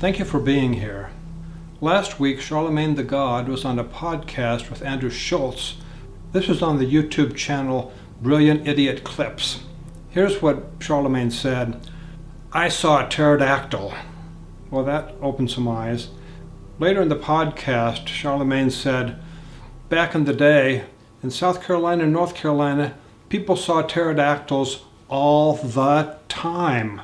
Thank you for being here. Last week, Charlamagne Tha God was on a podcast with Andrew Schulz. This was on the YouTube channel Brilliant Idiot Clips. Here's what Charlamagne said. I saw a pterodactyl. Well, that opened some eyes. Later in the podcast, Charlamagne said, back in the day, in South Carolina and North Carolina, people saw pterodactyls all the time.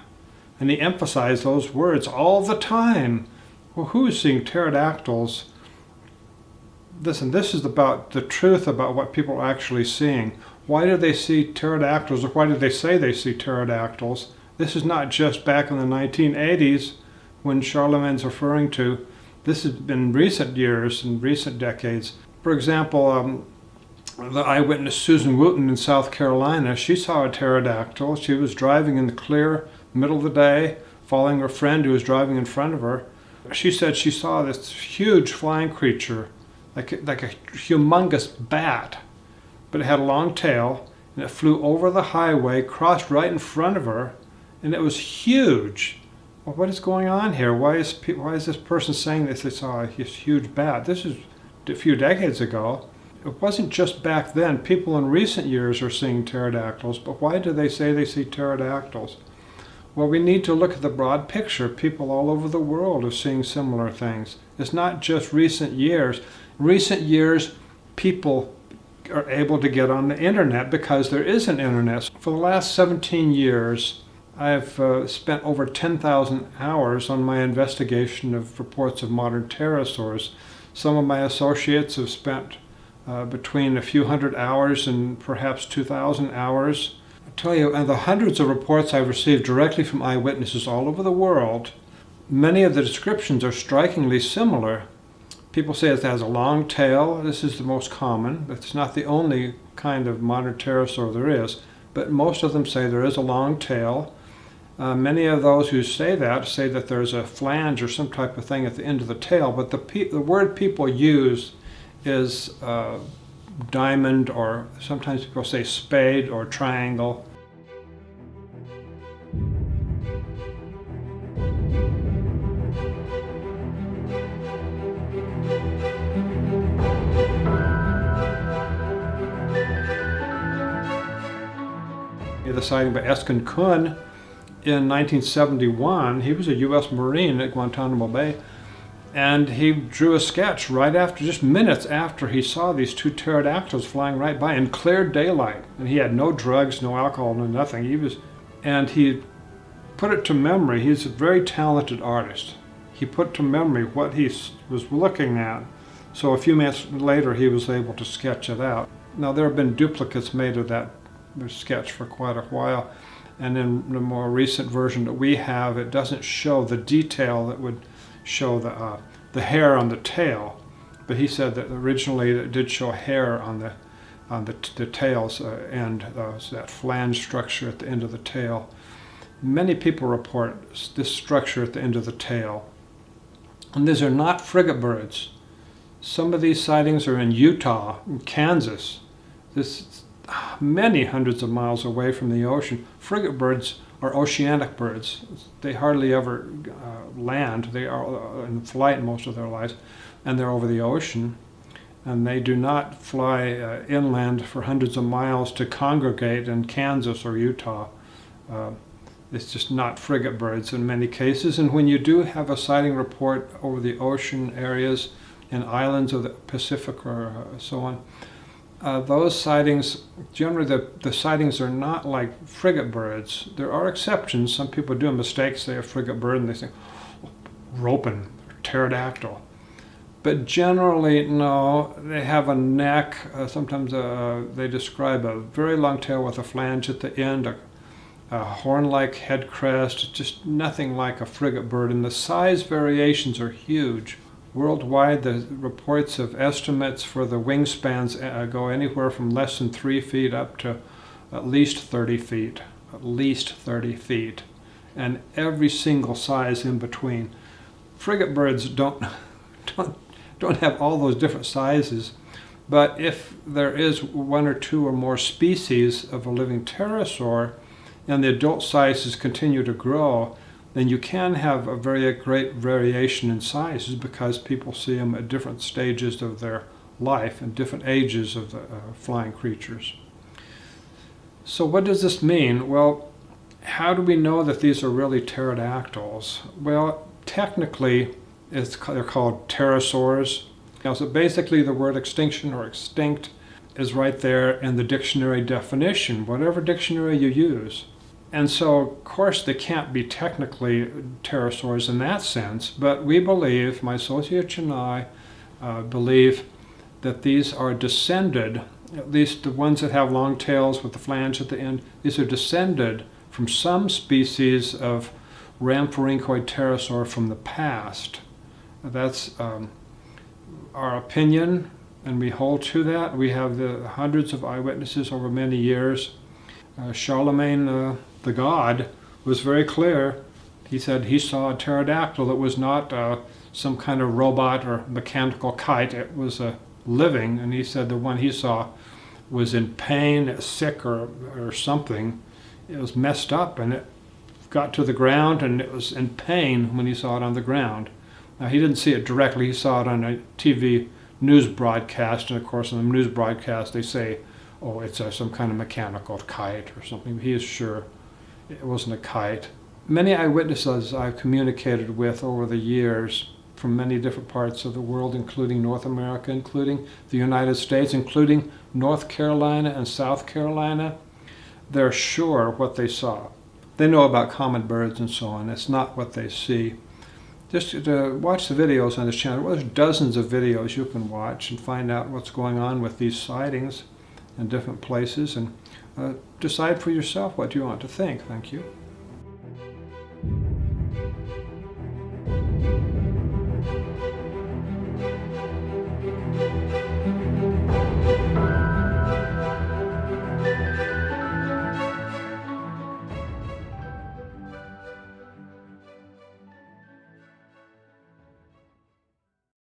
And he emphasized those words, all the time. Well, who is seeing pterodactyls? Listen, this is about the truth about what people are actually seeing. Why do they see pterodactyls, or why do they say they see pterodactyls? This is not just back in the 1980s when Charlamagne's referring to. This has been recent years and recent decades. For example, the eyewitness Susan Wooten in South Carolina, she saw a pterodactyl. She was driving in the clear middle of the day, following her friend who was driving in front of her. She said she saw this huge flying creature, like a humongous bat, but it had a long tail, and it flew over the highway, crossed right in front of her, and it was huge. Well, what is going on here? Why is this person saying this? They saw this huge bat. This is a few decades ago. It wasn't just back then. People in recent years are seeing pterodactyls, but why do they say they see pterodactyls? Well, we need to look at the broad picture. People all over the world are seeing similar things. It's not just recent years. In recent years, people are able to get on the internet because there is an internet. For the last 17 years, I've spent over 10,000 hours on my investigation of reports of modern pterosaurs. Some of my associates have spent between a few hundred hours and perhaps 2,000 hours. I tell you, and the hundreds of reports I've received directly from eyewitnesses all over the world, many of the descriptions are strikingly similar. People say it has a long tail. This is the most common. It's not the only kind of modern pterosaur there is, but most of them say there is a long tail. Many of those who say that there's a flange or some type of thing at the end of the tail, but the word people use is diamond, or sometimes people say spade or triangle. The sighting by Eskin Kuhn in 1971, he was a U.S. Marine at Guantanamo Bay, and he drew a sketch right after, just minutes after he saw these two pterodactyls flying right by in clear daylight. And he had no drugs, no alcohol, no nothing. He put it to memory. He's a very talented artist. He put to memory what he was looking at. So a few minutes later, he was able to sketch it out. Now, there have been duplicates made of that sketch for quite a while. And in the more recent version that we have, it doesn't show the detail that would show the hair on the tail, but he said that originally it did show hair on the tail's end, that flange structure at the end of the tail. Many people report this structure at the end of the tail, and these are not frigate birds. Some of these sightings are in Utah, in Kansas. This is many hundreds of miles away from the ocean. Frigate birds are oceanic birds. They hardly ever land. They are in flight most of their lives, and they're over the ocean. And they do not fly inland for hundreds of miles to congregate in Kansas or Utah. It's just not frigate birds in many cases. And when you do have a sighting report over the ocean areas and islands of the Pacific or so on, those sightings, generally the sightings are not like frigate birds. There are exceptions. Some people do a mistake, say a frigate bird, and they think, roping, pterodactyl. But generally, no, they have a neck. Sometimes they describe a very long tail with a flange at the end, a horn-like head crest, just nothing like a frigate bird. And the size variations are huge. Worldwide, the reports of estimates for the wingspans go anywhere from less than 3 feet up to at least 30 feet. At least 30 feet. And every single size in between. Frigate birds don't have all those different sizes, but if there is one or two or more species of a living pterosaur and the adult sizes continue to grow, then you can have a very great variation in sizes because people see them at different stages of their life and different ages of the flying creatures. So what does this mean? Well, how do we know that these are really pterodactyls? Well, technically, they're called pterosaurs. So basically the word extinction or extinct is right there in the dictionary definition, whatever dictionary you use. And so, of course, they can't be technically pterosaurs in that sense, but we believe, my associates and I believe that these are descended, at least the ones that have long tails with the flange at the end, these are descended from some species of rhamphorhynchoid pterosaur from the past. That's our opinion, and we hold to that. We have the hundreds of eyewitnesses over many years. Charlamagne Tha God was very clear. He said he saw a pterodactyl that was not some kind of robot or mechanical kite. It was a living, and he said the one he saw was in pain, sick, or something. It was messed up, and it got to the ground, and it was in pain when he saw it on the ground. Now, he didn't see it directly. He saw it on a TV news broadcast, and of course on the news broadcast they say, oh, it's some kind of mechanical kite or something. He is sure it wasn't a kite. Many eyewitnesses I've communicated with over the years from many different parts of the world, including North America, including the United States, including North Carolina and South Carolina, they're sure what they saw. They know about common birds and so on. It's not what they see. Just to watch the videos on this channel. Well, there's dozens of videos you can watch and find out what's going on with these sightings in different places, and decide for yourself what you want to think. Thank you.